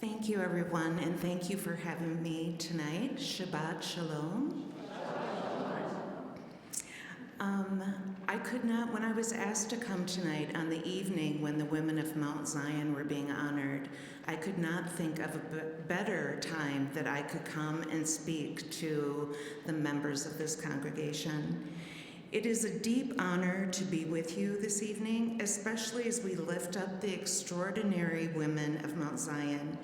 Thank you, everyone, and thank you for having me tonight. Shabbat Shalom. I could not, when I was asked to come tonight on the evening when the women of Mount Zion were being honored, I could not think of a better time that I could come and speak to the members of this congregation. It is a deep honor to be with you this evening, especially as we lift up the extraordinary women of Mount Zion,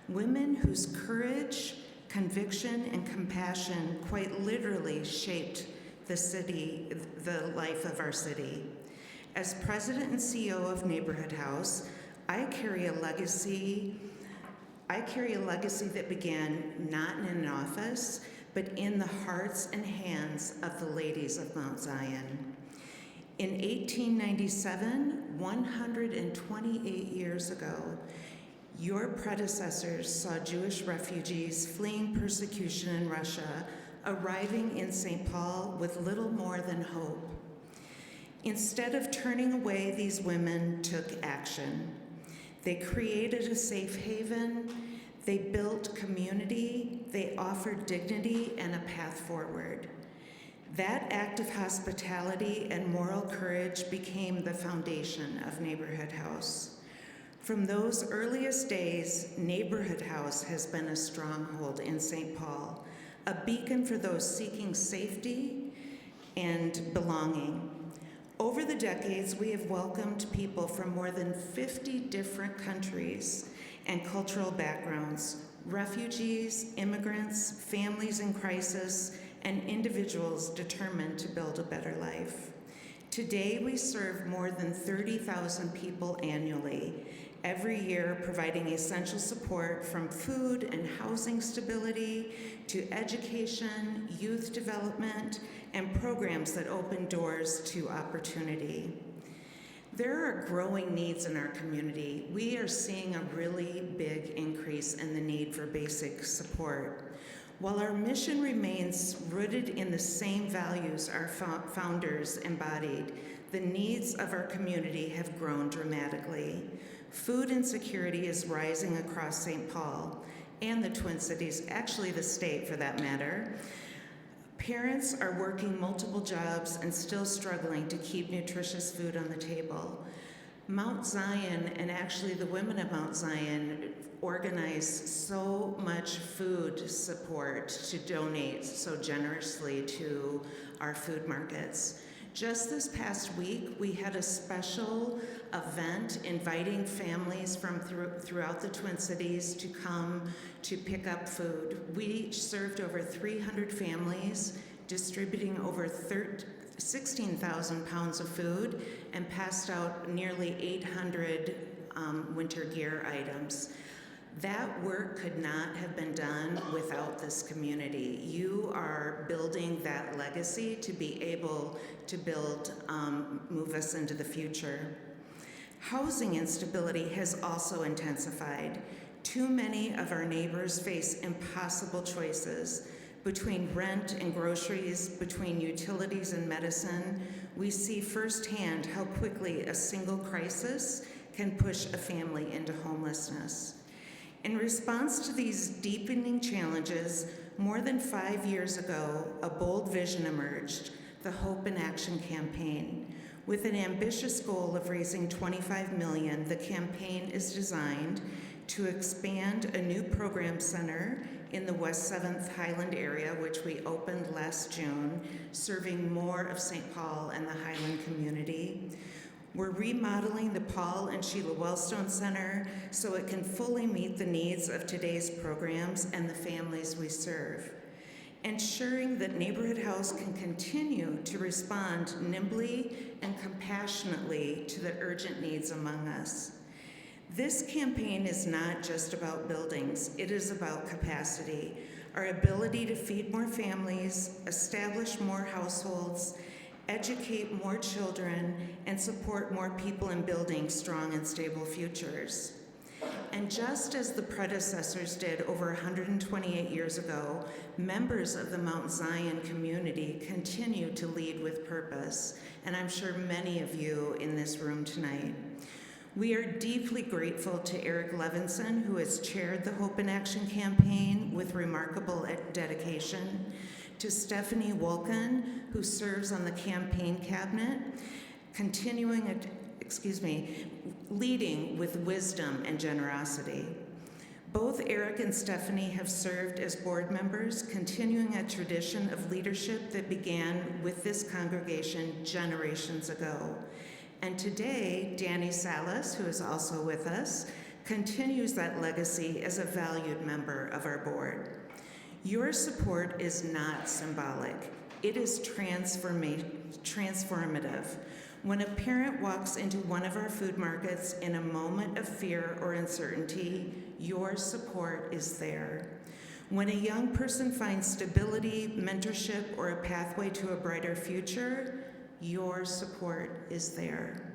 women whose courage, conviction, and compassion quite literally shaped the life of our city. As president and CEO of Neighborhood House, I carry a legacy that began not in an office, but in the hearts and hands of the ladies of Mount Zion. In 1897, 128 years ago, your predecessors saw Jewish refugees fleeing persecution in Russia arriving in St. Paul with little more than hope. Instead of turning away, these women took action. They created a safe haven, they built community, they offered dignity and a path forward. That act of hospitality and moral courage became the foundation of Neighborhood House. From those earliest days, Neighborhood House has been a stronghold in St. Paul, a beacon for those seeking safety and belonging. Over the decades, we have welcomed people from more than 50 different countries and cultural backgrounds, refugees, immigrants, families in crisis, and individuals determined to build a better life. Today, we serve more than 30,000 people annually, every year providing essential support from food and housing stability to education, youth development, and programs that open doors to opportunity. There are growing needs in our community. We are seeing a really big increase in the need for basic support. While our mission remains rooted in the same values our founders embodied, the needs of our community have grown dramatically. Food insecurity is rising across St. Paul and the Twin Cities, actually the state for that matter. Parents are working multiple jobs and still struggling to keep nutritious food on the table. Mount Zion, and actually the women of Mount Zion, organize so much food support to donate so generously to our food markets. Just this past week, we had a special event inviting families from throughout the Twin Cities to come to pick up food. We served over 300 families, distributing over 16,000 pounds of food, and passed out nearly 800 winter gear items. That work could not have been done without this community. You are building that legacy to be able to move us into the future. Housing instability has also intensified. Too many of our neighbors face impossible choices. Between rent and groceries, between utilities and medicine, we see firsthand how quickly a single crisis can push a family into homelessness. In response to these deepening challenges, more than 5 years ago, a bold vision emerged, the Hope in Action campaign. With an ambitious goal of raising $25 million, the campaign is designed to expand a new program center in the West 7th Highland area, which we opened last June, serving more of St. Paul and the Highland community. We're remodeling the Paul and Sheila Wellstone Center so it can fully meet the needs of today's programs and the families we serve, ensuring that Neighborhood House can continue to respond nimbly and compassionately to the urgent needs among us. This campaign is not just about buildings, it is about capacity, our ability to feed more families, establish more households, educate more children, and support more people in building strong and stable futures. And just as the predecessors did over 128 years ago, members of the Mount Zion community continue to lead with purpose, and I'm sure many of you in this room tonight. We are deeply grateful to Eric Levinson, who has chaired the Hope in Action campaign with remarkable dedication, to Stephanie Wolken, who serves on the campaign cabinet, leading with wisdom and generosity. Both Eric and Stephanie have served as board members, continuing a tradition of leadership that began with this congregation generations ago. And today, Danny Salas, who is also with us, continues that legacy as a valued member of our board. Your support is not symbolic. It is transformative. When a parent walks into one of our food markets in a moment of fear or uncertainty, your support is there. When a young person finds stability, mentorship, or a pathway to a brighter future, your support is there.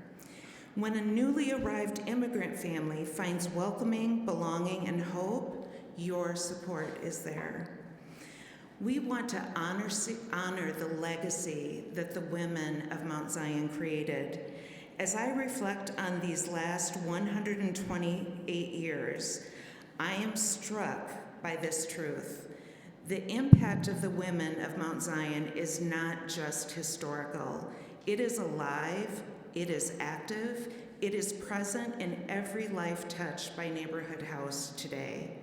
When a newly arrived immigrant family finds welcoming, belonging, and hope, your support is there. We want to honor the legacy that the women of Mount Zion created. As I reflect on these last 128 years, I am struck by this truth. The impact of the women of Mount Zion is not just historical. It is alive, it is active, it is present in every life touched by Neighborhood House today.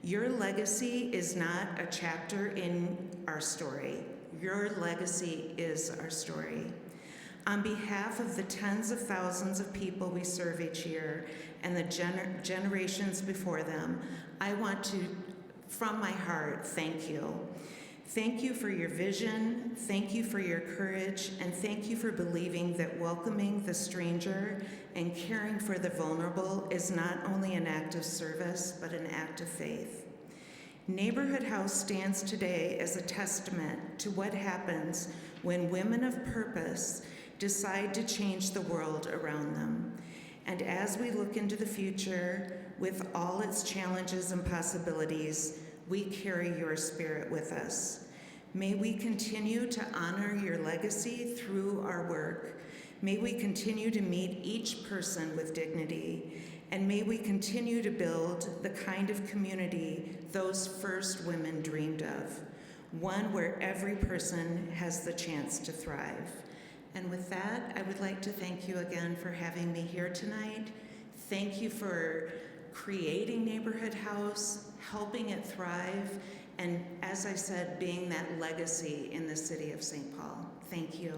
Your legacy is not a chapter in our story. Your legacy is our story. On behalf of the tens of thousands of people we serve each year and the generations before them, I want to, from my heart, thank you. Thank you for your vision, thank you for your courage, and thank you for believing that welcoming the stranger and caring for the vulnerable is not only an act of service, but an act of faith. Neighborhood House stands today as a testament to what happens when women of purpose decide to change the world around them. And as we look into the future, with all its challenges and possibilities, we carry your spirit with us. May we continue to honor your legacy through our work. May we continue to meet each person with dignity. And may we continue to build the kind of community those first women dreamed of, one where every person has the chance to thrive. And with that, I would like to thank you again for having me here tonight. Thank you for creating Neighborhood House, helping it thrive, and as I said, being that legacy in the city of St. Paul. Thank you.